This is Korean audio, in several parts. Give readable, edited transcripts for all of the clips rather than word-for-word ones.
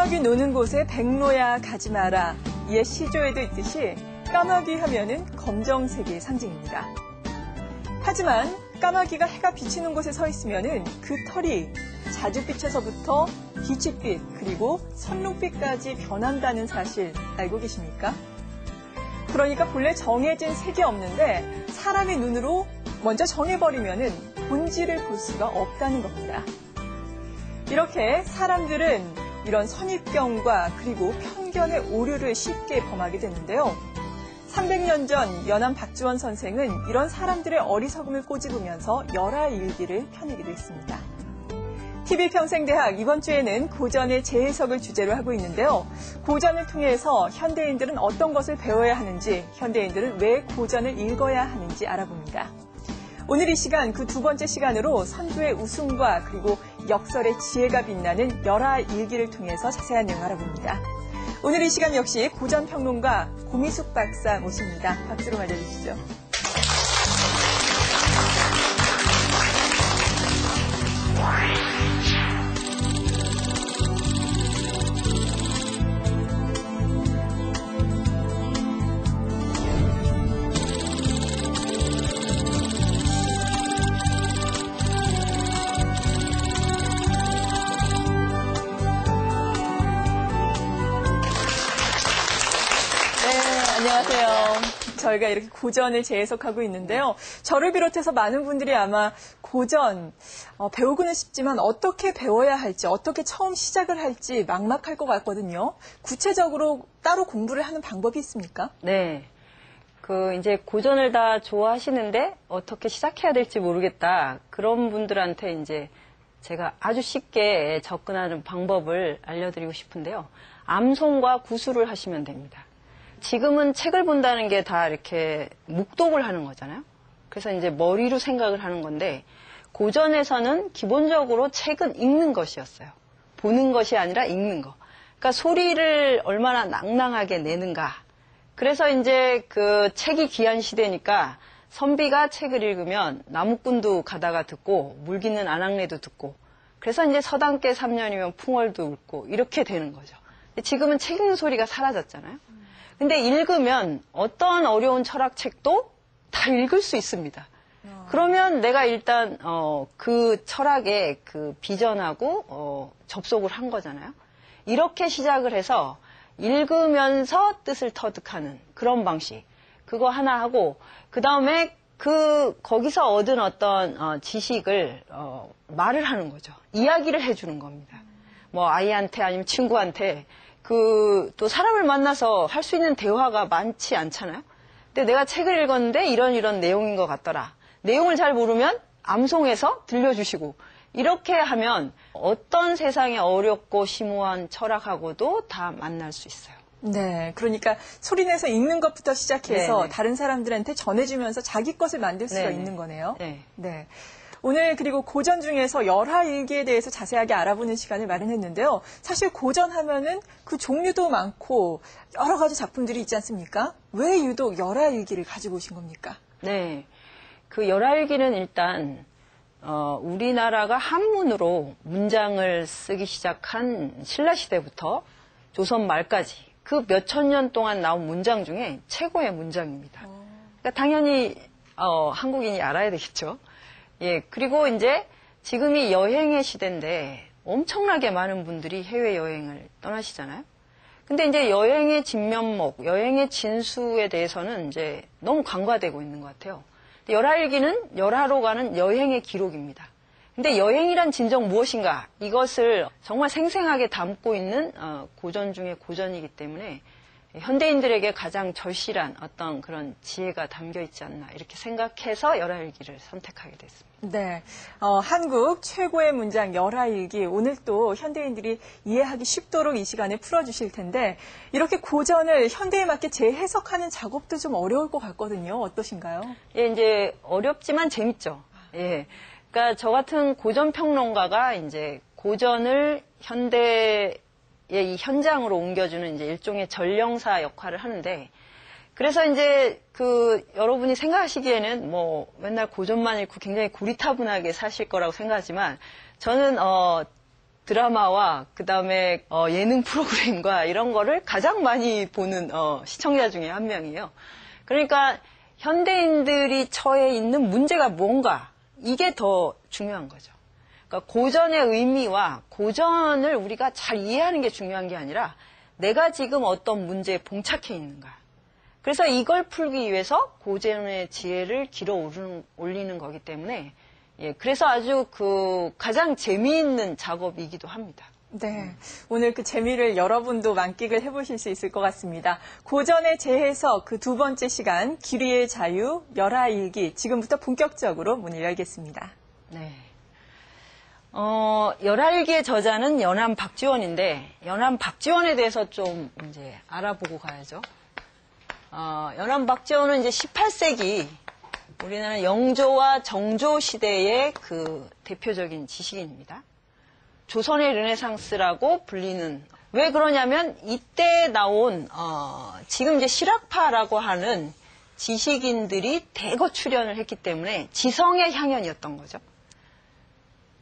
까마귀 노는 곳에 백로야 가지 마라. 이에 시조에도 있듯이 까마귀 하면은 검정색의 상징입니다. 하지만 까마귀가 해가 비치는 곳에 서 있으면은 그 털이 자줏빛에서부터 비치빛 그리고 선롱빛까지 변한다는 사실 알고 계십니까? 그러니까 본래 정해진 색이 없는데 사람의 눈으로 먼저 정해버리면은 본질을 볼 수가 없다는 겁니다. 이렇게 사람들은 이런 선입견과 그리고 편견의 오류를 쉽게 범하게 되는데요. 300년 전 연암 박지원 선생은 이런 사람들의 어리석음을 꼬집으면서 열하일기를 펴내기도 했습니다. TV평생대학 이번 주에는 고전의 재해석을 주제로 하고 있는데요. 고전을 통해서 현대인들은 어떤 것을 배워야 하는지, 현대인들은 왜 고전을 읽어야 하는지 알아봅니다. 오늘 이 시간 그 두 번째 시간으로 선조의 우승과 그리고 역설의 지혜가 빛나는 열하일기를 통해서 자세한 내용 알아봅니다. 오늘 이 시간 역시 고전평론가 고미숙 박사 모십니다. 박수로 맞아주시죠. 안녕하세요. 저희가 이렇게 고전을 재해석하고 있는데요. 저를 비롯해서 많은 분들이 아마 고전 배우고는 싶지만 어떻게 배워야 할지, 어떻게 처음 시작을 할지 막막할 것 같거든요. 구체적으로 따로 공부를 하는 방법이 있습니까? 네. 이제 고전을 다 좋아하시는데 어떻게 시작해야 될지 모르겠다. 그런 분들한테 이제 제가 아주 쉽게 접근하는 방법을 알려드리고 싶은데요. 암송과 구술을 하시면 됩니다. 지금은 책을 본다는 게 다 이렇게 묵독을 하는 거잖아요. 그래서 이제 머리로 생각을 하는 건데 고전에서는 기본적으로 책은 읽는 것이었어요. 보는 것이 아니라 읽는 거. 그러니까 소리를 얼마나 낭낭하게 내는가. 그래서 이제 그 책이 귀한 시대니까 선비가 책을 읽으면 나무꾼도 가다가 듣고 물기는 아낙네도 듣고 그래서 이제 서당께 3년이면 풍월도 울고 이렇게 되는 거죠. 지금은 책 읽는 소리가 사라졌잖아요. 근데 읽으면 어떤 어려운 철학책도 다 읽을 수 있습니다. 그러면 내가 일단 그 철학에 그 비전하고 접속을 한 거잖아요. 이렇게 시작을 해서 읽으면서 뜻을 터득하는 그런 방식. 그거 하나 하고 그다음에 거기서 얻은 어떤 지식을 말을 하는 거죠. 이야기를 해주는 겁니다. 뭐 아이한테 아니면 친구한테 또 사람을 만나서 할 수 있는 대화가 많지 않잖아요. 근데 내가 책을 읽었는데 이런 내용인 것 같더라. 내용을 잘 모르면 암송해서 들려주시고 이렇게 하면 어떤 세상에 어렵고 심오한 철학하고도 다 만날 수 있어요. 네, 그러니까 소리내서 읽는 것부터 시작해서 네네. 다른 사람들한테 전해주면서 자기 것을 만들 수가 네네. 있는 거네요. 네. 네. 오늘 그리고 고전 중에서 열하일기에 대해서 자세하게 알아보는 시간을 마련했는데요. 사실 고전 하면은 그 종류도 많고 여러 가지 작품들이 있지 않습니까? 왜 유독 열하일기를 가지고 오신 겁니까? 네. 그 열하일기는 일단 우리나라가 한문으로 문장을 쓰기 시작한 신라시대부터 조선 말까지 그 몇천 년 동안 나온 문장 중에 최고의 문장입니다. 그러니까 당연히 한국인이 알아야 되겠죠. 예, 그리고 이제 지금이 여행의 시대인데 엄청나게 많은 분들이 해외여행을 떠나시잖아요. 근데 이제 여행의 진면목, 여행의 진수에 대해서는 이제 너무 간과되고 있는 것 같아요. 열하일기는 열하로 가는 여행의 기록입니다. 근데 여행이란 진정 무엇인가? 이것을 정말 생생하게 담고 있는 고전 중에 고전이기 때문에 현대인들에게 가장 절실한 어떤 그런 지혜가 담겨 있지 않나 이렇게 생각해서 열하일기를 선택하게 됐습니다. 네, 한국 최고의 문장 열하일기 오늘 또 현대인들이 이해하기 쉽도록 이 시간에 풀어주실 텐데 이렇게 고전을 현대에 맞게 재해석하는 작업도 좀 어려울 것 같거든요. 어떠신가요? 예, 이제 어렵지만 재밌죠. 예, 그러니까 저 같은 고전 평론가가 이제 고전을 현대 이 현장으로 옮겨주는 이제 일종의 전령사 역할을 하는데, 그래서 이제 여러분이 생각하시기에는 뭐 맨날 고전만 읽고 굉장히 고리타분하게 사실 거라고 생각하지만, 저는 드라마와 그다음에 예능 프로그램과 이런 거를 가장 많이 보는 시청자 중에 한 명이에요. 그러니까 현대인들이 처해 있는 문제가 뭔가 이게 더 중요한 거죠. 그러니까 고전의 의미와 고전을 우리가 잘 이해하는 게 중요한 게 아니라 내가 지금 어떤 문제에 봉착해 있는가. 그래서 이걸 풀기 위해서 고전의 지혜를 길어 올리는 거기 때문에 그래서 아주 가장 재미있는 작업이기도 합니다. 네. 오늘 그 재미를 여러분도 만끽을 해보실 수 있을 것 같습니다. 고전의 재해석 그 두 번째 시간, 기리의 자유, 열하일기. 지금부터 본격적으로 문을 열겠습니다. 네. 열하일기의 저자는 연암 박지원인데, 연암 박지원에 대해서 좀 이제 알아보고 가야죠. 연암 박지원은 이제 18세기 우리나라 영조와 정조 시대의 그 대표적인 지식인입니다. 조선의 르네상스라고 불리는, 왜 그러냐면 이때 나온 지금 이제 실학파라고 하는 지식인들이 대거 출연을 했기 때문에 지성의 향연이었던 거죠.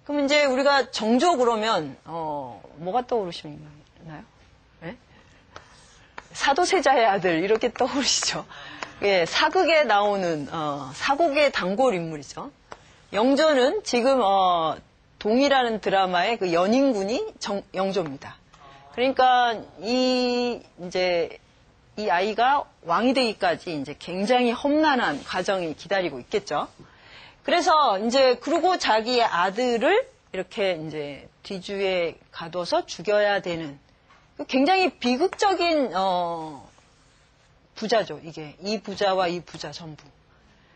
그럼 이제 우리가 정조 그러면 뭐가 떠오르시나요? 네? 사도세자의 아들 이렇게 떠오르시죠. 예, 사극에 나오는 사곡의 단골 인물이죠. 영조는 지금 동이라는 드라마의 그 연인군이 영조입니다. 그러니까 이 아이가 왕이 되기까지 이제 굉장히 험난한 과정이 기다리고 있겠죠. 그래서 이제 그리고 자기의 아들을 이렇게 이제 뒤주에 가둬서 죽여야 되는 굉장히 비극적인 부자죠. 이게 이 부자와 이 부자 전부.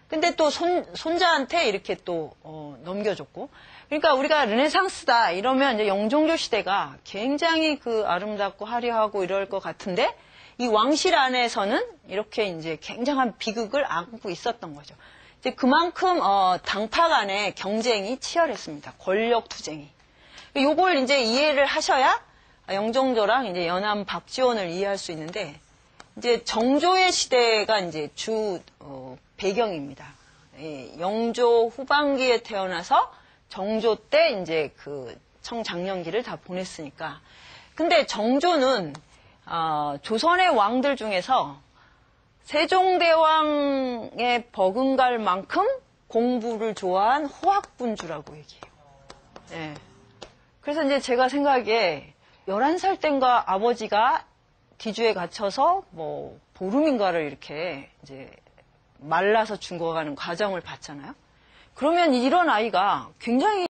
근데 또 손자한테 이렇게 또 넘겨줬고. 그러니까 우리가 르네상스다 이러면 이제 영종조 시대가 굉장히 그 아름답고 화려하고 이럴 것 같은데 이 왕실 안에서는 이렇게 이제 굉장한 비극을 안고 있었던 거죠. 이제 그만큼 당파 간의 경쟁이 치열했습니다. 권력 투쟁이. 요걸 이제 이해를 하셔야 영종조랑 이제 연암 박지원을 이해할 수 있는데 이제 정조의 시대가 이제 주 배경입니다. 영조 후반기에 태어나서 정조 때 이제 그 청장년기를 다 보냈으니까. 근데 정조는 조선의 왕들 중에서 세종대왕의 버금갈 만큼 공부를 좋아한 호학분주라고 얘기해요. 예. 그래서 이제 제가 생각에 11살 땐가 아버지가 뒤주에 갇혀서 뭐 보름인가를 이렇게 이제 말라서 죽어가는 과정을 봤잖아요. 그러면 이런 아이가 굉장히